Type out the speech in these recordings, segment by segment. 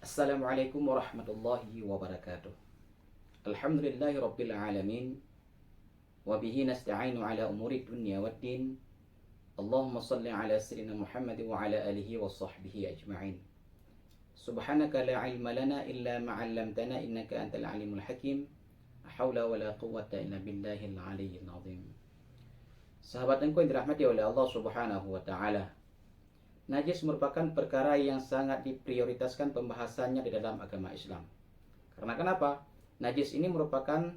Assalamualaikum warahmatullahi wabarakatuh. Alhamdulillahi rabbil alamin. Wabihi nasta'inu ala umuri dunya waddin. Allahumma salli ala sayyidina Muhammad wa ala alihi wa sahbihi ajma'in. Subhanaka la ilma lana illa ma'allamtana innaka antal alimul hakim. La hawla wa la quwwata illa billahil aliyyil azim. Sahabatku yang dirahmati oleh Allah Subhanahu wa taala. Najis merupakan perkara yang sangat diprioritaskan pembahasannya di dalam agama Islam. Karena kenapa? Najis ini merupakan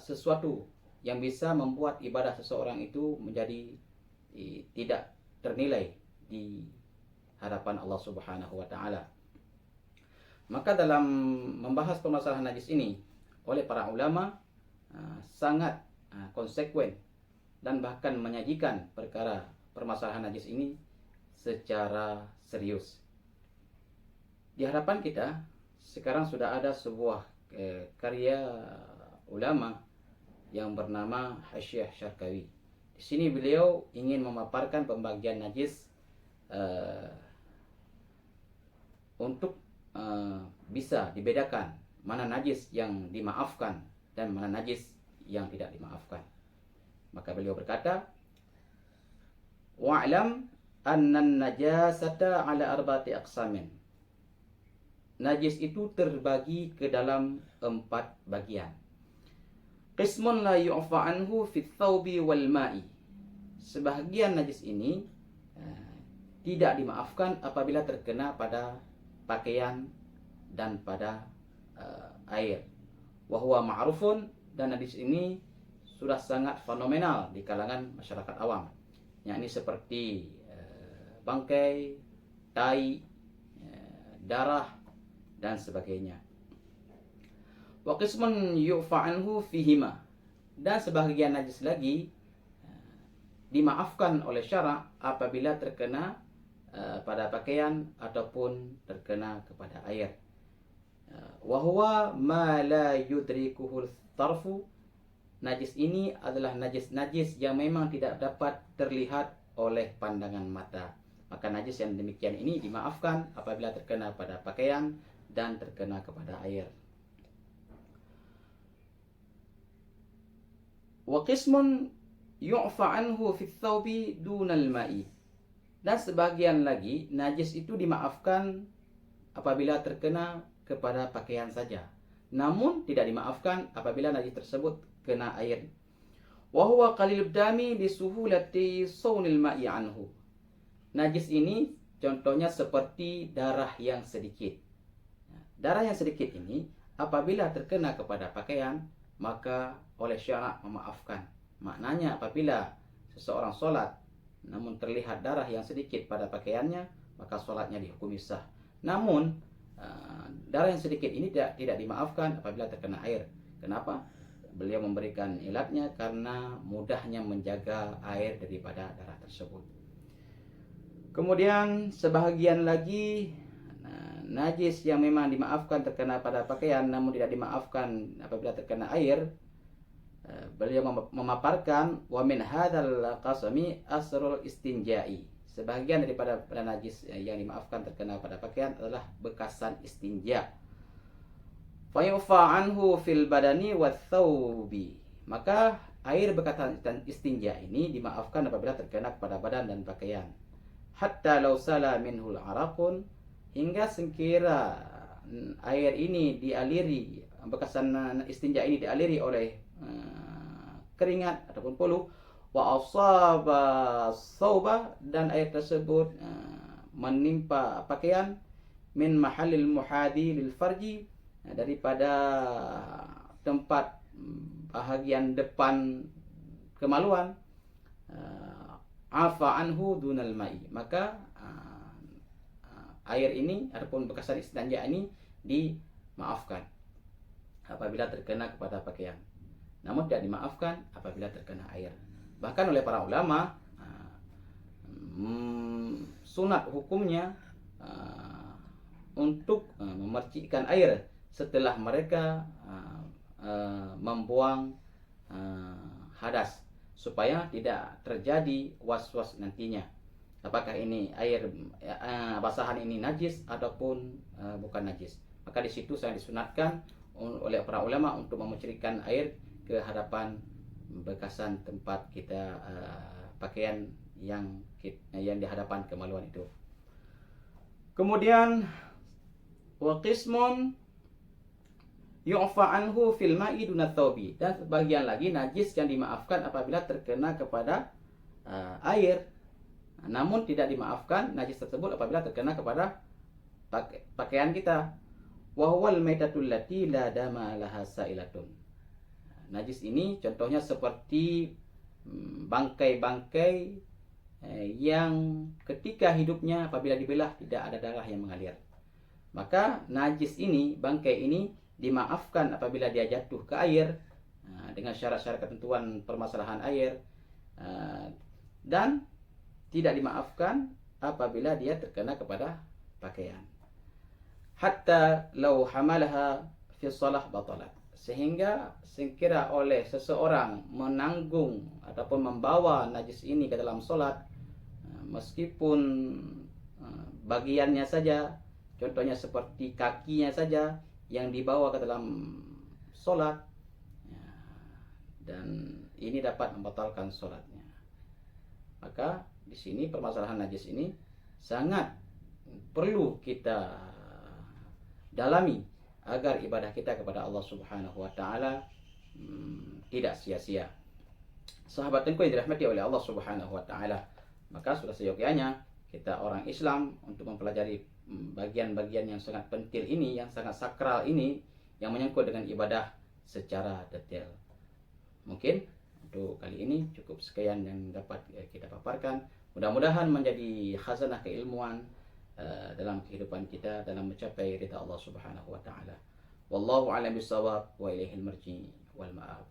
sesuatu yang bisa membuat ibadah seseorang itu menjadi tidak ternilai di hadapan Allah Subhanahu wa taala. Maka dalam membahas permasalahan najis ini oleh para ulama sangat konsekuen dan bahkan menyajikan permasalahan najis ini secara serius. Di hadapan kita sekarang sudah ada sebuah karya ulama yang bernama Hasyiah Syarkawi. Di sini beliau ingin memaparkan pembagian najis untuk bisa dibedakan mana najis yang dimaafkan dan mana najis yang tidak dimaafkan. Maka beliau berkata, wa'lam annan najasata ala arba'ati aqsamin. Najis itu terbagi ke dalam 4 bagian. Qismun la yu'fa anhu fi thawbi wal ma'i. Sebahagian najis ini tidak dimaafkan apabila terkena pada pakaian dan pada air. Wa huwa ma'rufun, dan najis ini sudah sangat fenomenal di kalangan masyarakat awam. Yakni seperti bangkai, tai, darah dan sebagainya. Wa qismun yu'fa anhu fihima, dan sebahagian najis lagi dimaafkan oleh syara' apabila terkena pada pakaian ataupun terkena kepada air. Wa huwa ma la yudrikuhu tarfu. Najis ini adalah najis-najis yang memang tidak dapat terlihat oleh pandangan mata. Maka najis yang demikian ini dimaafkan apabila terkena pada pakaian dan terkena kepada air. Wa qismun yu'fa anhu fi thawbi dunal ma'i. Dan sebagian lagi najis itu dimaafkan apabila terkena kepada pakaian saja, namun tidak dimaafkan apabila najis tersebut kena air. Wa huwa qalilud dami li suhulati sawnil ma'i anhu. Najis ini contohnya seperti darah yang sedikit. Darah yang sedikit ini apabila terkena kepada pakaian, maka oleh syara' memaafkan. Maknanya apabila seseorang sholat namun terlihat darah yang sedikit pada pakaiannya, maka sholatnya dihukumi sah. Namun darah yang sedikit ini tidak dimaafkan apabila terkena air. Kenapa? Beliau memberikan ilatnya karena mudahnya menjaga air daripada darah tersebut. Kemudian sebahagian lagi najis yang memang dimaafkan terkena pada pakaian namun tidak dimaafkan apabila terkena air. Beliau memaparkan wa min hadzal qasami asrul istinja'i. Sebahagian daripada najis yang dimaafkan terkena pada pakaian adalah bekasan istinja. Fa yufa anhu fil badani wa thawbi. Maka air bekasan istinja ini dimaafkan apabila terkena kepada badan dan pakaian. Hatta law sala minhul araqun, hingga sekira air ini dialiri, bekasan istinja ini dialiri oleh keringat ataupun poluh, wa asaba thawba, dan air tersebut menimpa pakaian, min mahallil muhadi lil farji, daripada tempat bahagian depan kemaluan, afa anhu dunal ma'i, maka air ini ataupun bekasan istinja ini dimaafkan apabila terkena kepada pakaian, namun tidak dimaafkan apabila terkena air. Bahkan oleh para ulama sunat hukumnya untuk memercikkan air setelah mereka membuang hadas, supaya tidak terjadi was-was nantinya. apakah ini air basahan ini najis ataupun bukan najis. Maka di situ saya disunatkan oleh para ulama untuk memucurkan air ke hadapan bekasan tempat kita pakaian yang di hadapan kemaluan itu. Kemudian wa qismun yu'fa anhu fil ma'i duna thawbi, dan sebagian lagi najis yang dimaafkan apabila terkena kepada air, namun tidak dimaafkan najis tersebut apabila terkena kepada pakaian kita. Wa huwal maitatul lati la dama laha sa'ilatun. Najis ini contohnya seperti bangkai-bangkai yang ketika hidupnya apabila dibelah tidak ada darah yang mengalir. Maka najis ini, bangkai ini dimaafkan apabila dia jatuh ke air dengan syarat-syarat ketentuan permasalahan air, dan tidak dimaafkan apabila dia terkena kepada pakaian. Hatta law hamalaha fi shalah batalat, sehingga sekira oleh seseorang menanggung ataupun membawa najis ini ke dalam solat, meskipun bagiannya saja, contohnya seperti kakinya saja yang dibawa ke dalam solat, dan ini dapat membatalkan solatnya. Maka di sini permasalahan najis ini sangat perlu kita dalami agar ibadah kita kepada Allah Subhanahu wa taala tidak sia-sia. Sahabatku yang dirahmati oleh Allah Subhanahu wa taala, maka sudah seyogyanya kita orang Islam untuk mempelajari bagian-bagian yang sangat penting ini, yang sangat sakral ini, yang menyangkut dengan ibadah secara detail. Mungkin untuk kali ini cukup sekian yang dapat kita paparkan. Mudah-mudahan menjadi khazanah keilmuan dalam kehidupan kita dalam mencapai ridha Allah Subhanahu wa taala. Wallahu a'lam bissawab wa ilaihil marji wal ma'ab.